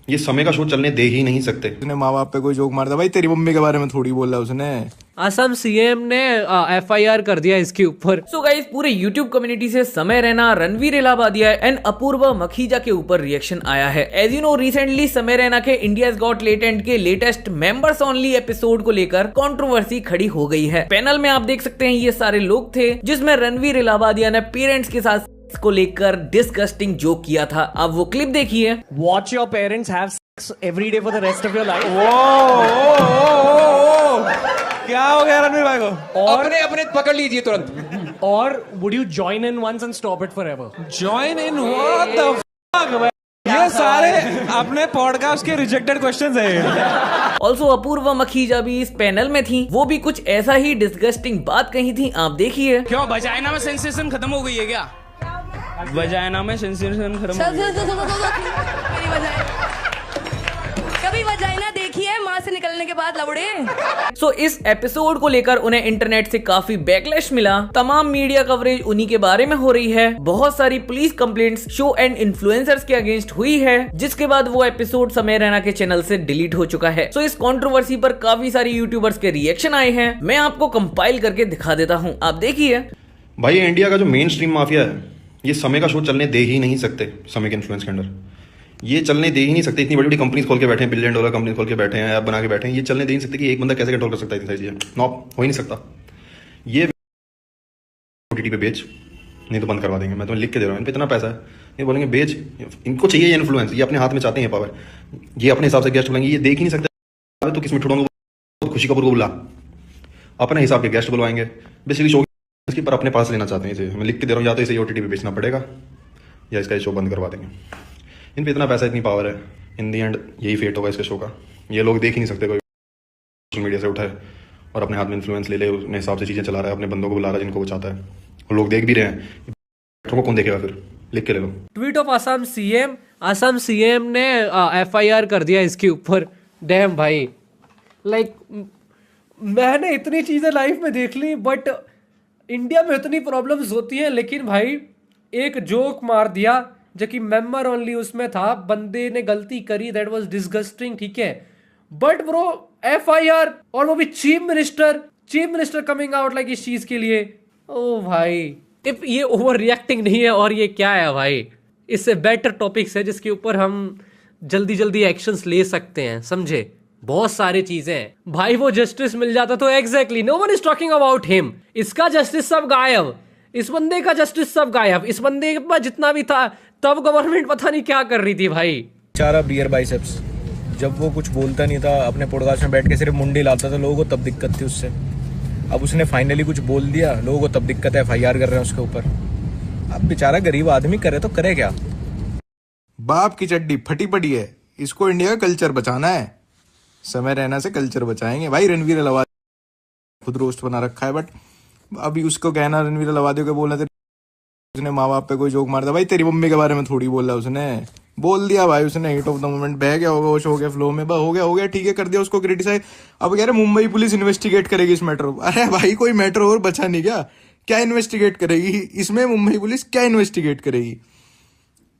ये समय का शो चलने दे ही नहीं सकते। उसने माँ बाप पे कोई जोक मार दिया, भाई तेरी मम्मी के बारे में थोड़ी बोल रहा है उसने। असम सीएम ने एफआईआर कर दिया इसके ऊपर। सो गाइस, पूरे यूट्यूब कम्युनिटी से समय रैना, रणवीर इलाहाबादिया एंड अपूर्वा मखीजा के ऊपर रिएक्शन आया है। एज यू नो, रिसेंटली समय रैना के इंडियाज गॉट टैलेंट के लेटेस्ट मेंबर्स ओनली एपिसोड को लेकर कंट्रोवर्सी खड़ी हो गई है। पैनल में आप देख सकते हैं ये सारे लोग थे, जिसमें रणवीर इलाहाबादिया ने पेरेंट्स के साथ को लेकर डिस्गस्टिंग जोक किया था। अब वो क्लिप देखिए। Watch your parents have sex every day for the rest of your life. क्या हो गया रणवीर भाई को? और अपने पकड़ लीजिए तुरंत। और would you join in once and stop it forever? Join in what the fuck भाई? ये सारे अपने पॉडकास्ट के रिजेक्टेड क्वेश्चंस हैं। ऑल्सो अपूर्वा मखीजा भी इस पैनल में थी। वो भी कुछ ऐसा ही डिस्गस्टिंग बात कही थी, आप देखिए। क्यों वजाइना में सेंसेशन खत्म हो गई है क्या? वजाइना में सेंसेशन खत्म हो गई है। कभी वजाइना देखी है माँ से निकलने के बाद लवड़े? सो इस एपिसोड को लेकर उन्हें इंटरनेट से काफी बैकलैश मिला। तमाम मीडिया कवरेज उन्हीं के बारे में हो रही है। बहुत सारी police complaints show and influencers के अगेंस्ट हुई है, जिसके बाद वो एपिसोड समय रैना के चैनल से डिलीट हो चुका है। सो इस कंट्रोवर्सी पर काफी सारी यूट्यूबर्स के रिएक्शन आए हैं। मैं आपको कंपाइल करके दिखा देता हूँ, आप देखिए। भाई ये इंडिया का जो मेन स्ट्रीम माफिया है, ये समय का शो चलने दे ही नहीं सकते। समय के इन्फ्लुएंस के अंडर ये चलने दे ही नहीं सकते। इतनी बड़ी बड़ी कंपनीज खोल के बैठे हैं, $1 बिलियन कंपनी खोल के बैठे हैं, ऐप बना के बैठे हैं। ये चलने दे नहीं सकते कि एक बंदा कैसे कंट्रोल कर सकता है इतनी सारी चीजें। नॉप हो ही नहीं सकता। ये ओटीटी पे बेच, नहीं तो बंद करवा देंगे। मैं तो लिख के दे रहा हूँ, इन पे इतना पैसा है, ये बोलेंगे बेच। इनको चाहिए ये इन्फ्लुएंस, ये अपने हाथ में चाहते हैं पावर। ये अपने हिसाब से गेस्ट बुलाएंगे, ये देख ही नहीं सकते। तो किस में ठुड़ोंगे? खुशी कपूर को बुला, अपने हिसाब के गेस्ट बुलवाएंगे। बेसिकली शो इसके पर अपने पास लेना चाहते हैं इसे। मैं लिख के दे रहा हूँ, या तो इसे ओटीटी पे बेचना पड़ेगा या इसका शो बंद करवा देंगे। इन पे इतना पैसा, इतनी पावर है, इन दी एंड यही फेट होगा इसके शो का। ये लोग देख ही नहीं सकते। कोई सोशल मीडिया से उठाए और अपने हाथ में इन्फ्लुएंस ले ले, अपने हिसाब से चीज़ें चला रहा है, अपने बंदों को बुला रहा है जिनको वो चाहता है, और लोग देख भी रहे हैं। को कौन देखेगा फिर? लिख के ले लो। Tweet of Assam CM. Assam CM ने एफआईआर कर दिया इसके ऊपर। डैम भाई, लाइक मैंने इतनी चीज़ें लाइफ में देख ली, बट इंडिया में इतनी प्रॉब्लम्स होती हैं। लेकिन भाई एक जोक मार दिया जो कि मेंबर ओनली उसमें था, बंदे ने गलती करी, दैट वाज डिस्गस्टिंग, ठीक है। बट ब्रो एफआईआर, और वो भी chief minister coming out like इस चीज के लिए। ओ भाई, इफ ये ओवर रिएक्टिंग नहीं है और ये क्या है भाई, इससे बेटर टॉपिक्स है जिसके ऊपर हम जल्दी जल्दी एक्शंस ले सकते हैं, समझे। बहुत सारी चीजें हैं भाई। वो जस्टिस मिल जाता तो exactly no one is talking about him. इसका जस्टिस सब गायब, इस बंदे का जस्टिस सब गायब। इस बंदे के पास जितना भी था, तब गवर्नमेंट पता नहीं क्या कर रही थी भाई। बेचारा बियर बाइसेप्स, जब वो कुछ बोलता नहीं था, अपने पॉडकास्ट में बैठ के सिर्फ मुंडी लाता था, लोगों को तब दिक्कत थी उससे। अब उसने फाइनली कुछ बोल दिया, लोगों को तब दिक्कत है, एफआईआर कर रहे हैं उसके ऊपर। अब बेचारा गरीब आदमी करे तो करे क्या? बाप की चड्डी फटी पड़ी है, इसको इंडिया का कल्चर बचाना है। समय रैना से कल्चर बचाएंगे भाई। रणवीर इलाहाबादी खुद रोस्ट बना रखा है, बट अभी उसको कहना रणवीर इलाहाबादी को बोलना, उसने माँ बाप पे कोई जोक मार दिया, भाई तेरी मम्मी के बारे में थोड़ी बोल रहा है उसने। बोल दिया भाई उसने, हिट ऑफ द मोमेंट, बह गया होगा, वो गया फ्लो में, हो गया ठीक है, कर दिया उसको क्रिटिसाइज। अब कह रहे मुंबई पुलिस इन्वेस्टिगेट करेगी इस मैटर। अरे भाई कोई मैटर और बचा नहीं क्या इन्वेस्टिगेट करेगी इसमें? मुंबई पुलिस क्या इन्वेस्टिगेट करेगी?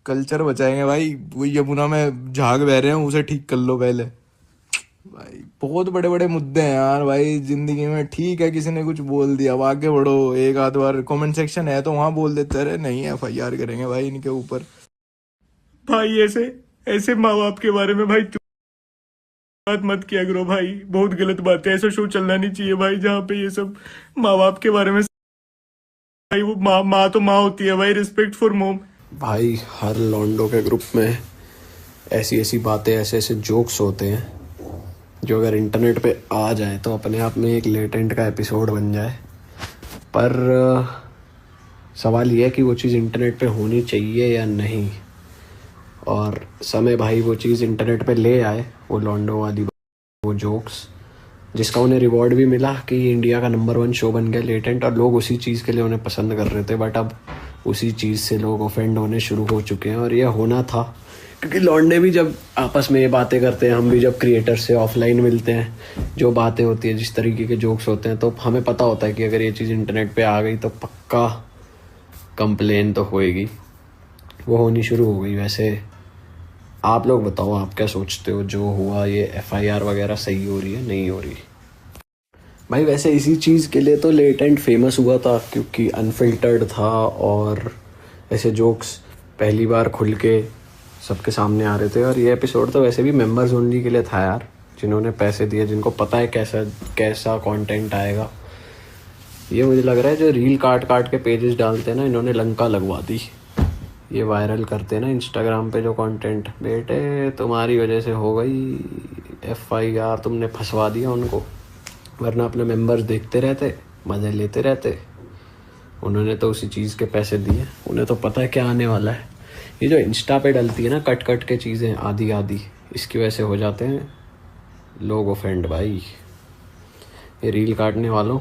कल्चर बचाएंगे भाई। वो यमुना में झाग बह रहे हैं, उसे ठीक कर लो पहले भाई। बहुत बड़े बड़े मुद्दे हैं यार भाई जिंदगी में। ठीक है किसी ने कुछ बोल दिया, अब आगे बढ़ो, एक आध बार कमेंट सेक्शन है तो वहां बोल देते, अरे नहीं एफआईआर करेंगे भाई इनके ऊपर। भाई ऐसे माँ बाप के बारे में भाई बात मत किया करो भाई, बहुत गलत बात है। ऐसा शो चलना नहीं चाहिए भाई जहाँ पे ये सब माँ बाप के बारे में। भाई वो माँ तो माँ होती है भाई, रिस्पेक्ट फॉर मॉम। भाई हर लॉन्डो के ग्रुप में ऐसी बातें, ऐसे जोक्स होते हैं जो अगर इंटरनेट पे आ जाए तो अपने आप में एक लेटेंट का एपिसोड बन जाए। पर सवाल ये है कि वो चीज़ इंटरनेट पे होनी चाहिए या नहीं। और समय भाई वो चीज़ इंटरनेट पे ले आए, वो लॉन्डो वाली वो जोक्स, जिसका उन्हें रिवॉर्ड भी मिला कि इंडिया का नंबर 1 शो बन गया लेटेंट, और लोग उसी चीज़ के लिए उन्हें पसंद कर रहे थे। बट अब उसी चीज़ से लोग ऑफेंड होने शुरू हो चुके हैं, और यह होना था क्योंकि लॉन्डे भी जब आपस में ये बातें करते हैं, हम भी जब क्रिएटर से ऑफलाइन मिलते हैं, जो बातें होती है, जिस तरीके के जोक्स होते हैं, तो हमें पता होता है कि अगर ये चीज़ इंटरनेट पे आ गई तो पक्का कंप्लेन तो होएगी। वो होनी शुरू हो गई। वैसे आप लोग बताओ, आप क्या सोचते हो जो हुआ ये FIR वगैरह सही हो रही है नहीं हो रही? भाई वैसे इसी चीज़ के लिए तो लेटेंट फेमस हुआ था, क्योंकि अनफिल्टर्ड था और ऐसे जोक्स पहली बार खुल के सबके सामने आ रहे थे। और ये एपिसोड तो वैसे भी मेंबर्स ओनली के लिए था यार, जिन्होंने पैसे दिए, जिनको पता है कैसा कंटेंट आएगा। ये मुझे लग रहा है जो रील काट के पेजेस डालते हैं ना, इन्होंने लंका लगवा दी। ये वायरल करते हैं ना इंस्टाग्राम पे जो कंटेंट, बेटे तुम्हारी वजह से हो गई FIR, तुमने फंसवा दिया उनको, वरना अपने मेंबर्स देखते रहते, मज़े लेते रहते। उन्होंने तो उसी चीज़ के पैसे दिए, उन्हें तो पता है क्या आने वाला है। ये जो इंस्टा पे डलती है ना कट के चीज़ें आधी इसकी वजह से हो जाते हैं लोग ऑफेंड। भाई ये रील काटने वालों,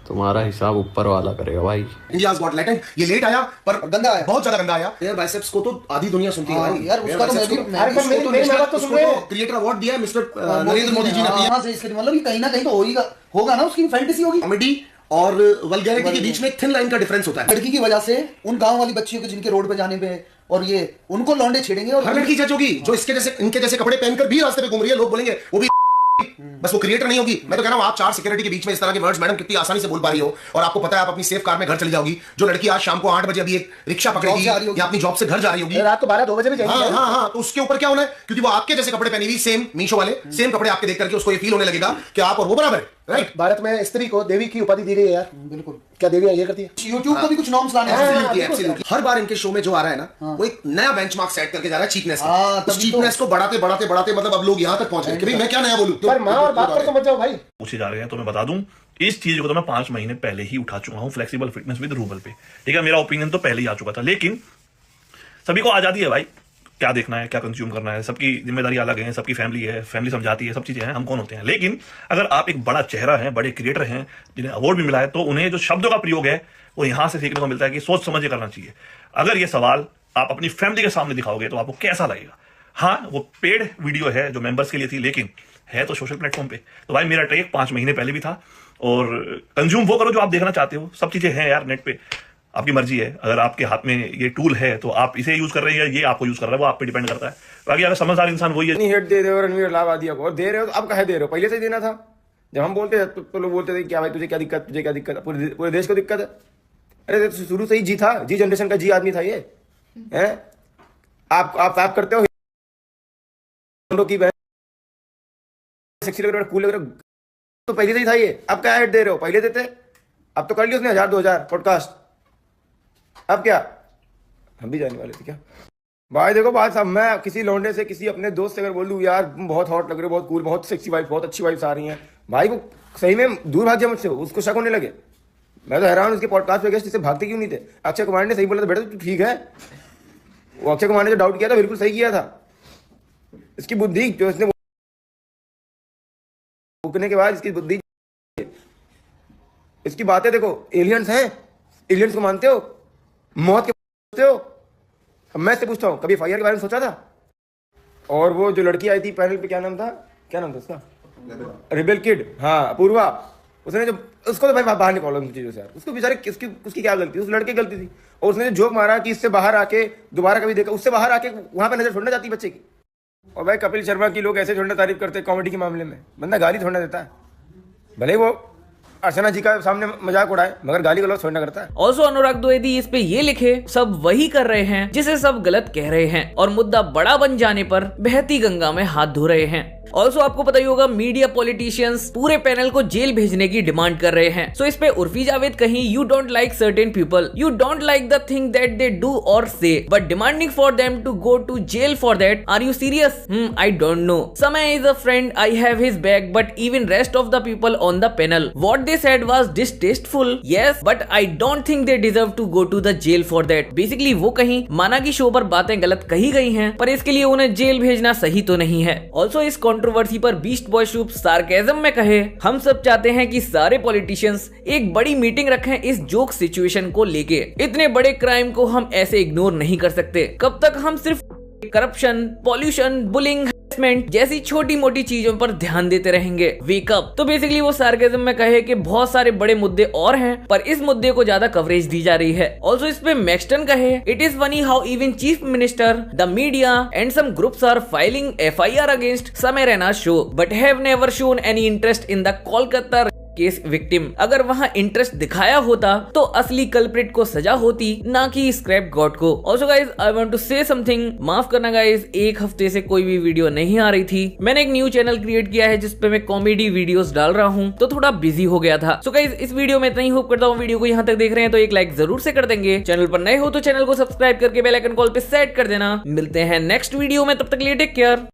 तुम्हारा हिसाब ऊपर वाला करेगा भाई। इंडियाज गॉट लेटेंट ये लेट आया पर गंदा आया, बहुत ज्यादा गंदा आया। एयर बाइसेप्स को तो आधी दुनिया सुनती है भाई यार, उसका तो मेरी बात तो सुन रहे हो। क्रिएटर अवार्ड दिया है मिस्टर नरेंद्र मोदी जी ने दिया। मतलब कहीं ना कहीं तो होगा ना, उसकी फैंटेसी होगी। कॉमेडी और वल्गैरिटी के बीच में एक थिन लाइन का डिफरेंस होता है। लड़की की वजह से उन गांव वाली बच्चियों के जिनके रोड पे जाने पे और ये उनको लौंडे छेड़ेंगे, और हर लड़की जज होगी जो इनके जैसे कपड़े पहनकर भी रास्ते पे घूम रही है। लोग बोलेंगे वो भी बस वो क्रिएटर नहीं होगी। मैं तो कह रहा हूं आप 4 सिक्योरिटी के बीच में इस तरह के वर्ड्स मैडम कितनी आसानी से बोल पा रही हो, और आपको पता है आप अपनी सेफ कार में घर चली जाओगी। जो लड़की आज शाम को 8 बजे अभी एक रिक्शा पकड़ेगी या अपनी जॉब से घर जा रही होगी, रात को 12-2 बजे भी जाएगी। हाँ, तो उसके ऊपर क्या होना है, क्योंकि वो आपके जैसे कपड़े पहनी हुई, सेम मीशो वाले सेम कपड़े आपके देख करके उसको ये फील होने लगेगा कि आप और वो बराबर है। राइट, भारत में स्त्री को देवी की उपाधि दी गई है यार। बिल्कुल, क्या देवी ये करती है? यूट्यूब को भी कुछ नॉर्म्स लाने हैं। हर बार इनके शो में जो आ रहा है ना, वो एक नया बेंचमार्क सेट करके जा रहा है चीपनेस का। उस चीपनेस को बढ़ाते मतलब अब लोग यहाँ तक पहुंच गए कि भाई मैं क्या नया बोलूं। पर मां और बाप पर तो मत जाओ भाई। पूछे जा रहे हैं तो मैं बता दूं, इस चीज को तो मैं 5 महीने पहले ही उठा चुका हूं, फ्लेक्सिबल फिटनेस विद रूबल पे। ठीक है, मेरा ओपिनियन तो पहले ही आ चुका था, लेकिन सभी को आजादी है भाई, क्या देखना है, क्या कंज्यूम करना है, सबकी जिम्मेदारी अलग है, सबकी फैमिली है, फैमिली समझाती है, सब चीजें हैं, हम कौन होते हैं। लेकिन अगर आप एक बड़ा चेहरा है, बड़े क्रिएटर हैं जिन्हें अवार्ड भी मिला है, तो उन्हें जो शब्दों का प्रयोग है वो यहां से सीखने को मिलता है कि सोच समझ के करना चाहिए। अगर ये सवाल आप अपनी फैमिली के सामने दिखाओगे तो आपको कैसा लगेगा? हाँ, वो पेड वीडियो है जो मेंबर्स के लिए थी, लेकिन है तो सोशल प्लेटफॉर्म पे। तो भाई मेरा टेक 5 महीने पहले भी था, और कंज्यूम वो करो जो आप देखना चाहते हो। सब चीजें हैं यार नेट पे, आपकी मर्जी है। अगर आपके हाथ में ये टूल है तो आप इसे यूज कर रहे हैं या ये आपको यूज कर रहा है, वो आप पे डिपेंड करता है। बाकी अगर समझदार इंसान वही है। नहीं हेट दे रहे हो रणवीर इलाहाबादिया को, और दे रहे हो तो अब कहे दे रहे हो, पहले से ही देना था। जब हम बोलते थे तो लोग बोलते थे क्या भाई तुझे क्या दिक्कत, तुझे क्या दिक्कत, पूरे देश को दिक्कत है। अरे शुरू से ही जी था, जी जनरेशन का जी आदमी था ये है। आप करते हो की बहन सेक्सी लग रहा है, कूल लग रहा है, तो पहले से ही था ये। अब क्या हेट दे रहे हो, पहले देते, अब तो कर लिया उसने 1000-2000 पॉडकास्ट। अब क्या हम भी जाने वाले थे क्या भाई? देखो बात साहब, मैं किसी लौंडे से, किसी अपने दोस्त से अगर बोल दूं यार बहुत हॉट लग रहे हो, बहुत कूल, बहुत सेक्सी वाइफ, बहुत अच्छी वाइफ्स आ रही हैं, भाई वो सही में दूर भाग जाए मुझसे, उसको शक होने लगे। मैं तो हैरान उसके पॉडकास्ट पे गया, जिससे भागते क्यों नहीं थे। अक्षय कुमार ने सही बोला था, बेटा तू ठीक है। वो अक्षय कुमार ने जो डाउट किया था बिल्कुल सही किया था। इसकी बुद्धि जो इसने भूखने के बाद इसकी बुद्धि, इसकी बातें देखो। एलियंस हैं, एलियंस को मानते हो, मौत के पूछते हो। अब मैं से पूछता हूँ, कभी FIR के बारे में सोचा था? और वो जो लड़की आई थी पैनल पे, क्या नाम था उसका? रिबेल किड, हाँ अपूर्वा। उसने जो, उसको तो भाई बाहर निकालो उन चीजों से यार। उसको बेचारे उसकी क्या गलती, उस लड़के की गलती थी। और उसने जो जोक मारा कि इससे बाहर आके दोबारा कभी देखा, उससे बाहर आके वहां पे नजर छोड़ना जाती बच्चे की। और भाई कपिल शर्मा की लोग ऐसे छोड़ना तारीफ करते हैं कॉमेडी के मामले में, बंदा गाली छोड़ना देता है। भले वो अर्चना जी का सामने मजाक उड़ाए, मगर गाली गलौज छोड़ना करता है। ऑल्सो अनुराग द्विवेदी इस पे ये लिखे, सब वही कर रहे हैं जिसे सब गलत कह रहे हैं, और मुद्दा बड़ा बन जाने पर बहती गंगा में हाथ धो रहे हैं। ऑल्सो आपको पता ही होगा, मीडिया पॉलिटिशियंस पूरे पैनल को जेल भेजने की डिमांड कर रहे हैं। सो इस पे उर्फी जावेद कहीं, you don't like certain people, you don't like the thing that they do और say, but demanding for them to go to jail for that, are you serious? I don't know. Samay is a friend, I have his back, but even rest of the people on the panel, what they said was distasteful, yes, but I don't think they deserve to go to the jail for that. Basically वो कहीं माना की show पर बातें गलत कही गई हैं, पर इसके लिए उन्हें जेल भेजना सही तो नहीं है। ऑल्सो इस कंट्रोवर्सी पर बीस्ट बॉय शुभ सार्केज्म में कहे, हम सब चाहते हैं कि सारे पॉलिटिशियंस एक बड़ी मीटिंग रखें इस जोक सिचुएशन को लेके। इतने बड़े क्राइम को हम ऐसे इग्नोर नहीं कर सकते। कब तक हम सिर्फ करप्शन, पॉल्यूशन, बुलिंग, जैसी छोटी मोटी चीजों पर ध्यान देते रहेंगे। वेकअप। तो बेसिकली वो सार्केज्म में कहे कि बहुत सारे बड़े मुद्दे और हैं, पर इस मुद्दे को ज्यादा कवरेज दी जा रही है। ऑल्सो इस पे मैक्सटन कहे, it is funny how even chief minister, the media and some groups are filing FIR against Samay Raina show but have never shown any interest in the Kolkata case victim. अगर वहां इंटरेस्ट दिखाया होता तो असली कल्प्रिट को सजा होती, ना कि स्क्रैप गॉड को। Also guys I want to say something, माफ करना गाइज, एक हफ्ते से कोई भी वीडियो नहीं आ रही थी। मैंने एक न्यू चैनल क्रिएट किया है जिसपे मैं कॉमेडी वीडियोस डाल रहा हूं, तो थोड़ा बिजी हो गया था। सो गाइज इस वीडियो में इतना ही। होप करता हूं वीडियो को यहां तक देख रहे हैं तो एक लाइक जरूर से कर देंगे। चैनल पर नए हो तो चैनल को सब्सक्राइब करके बेल आइकन कॉल पे सेट कर देना। मिलते हैं नेक्स्ट वीडियो में, तब तक के लिए टेक केयर।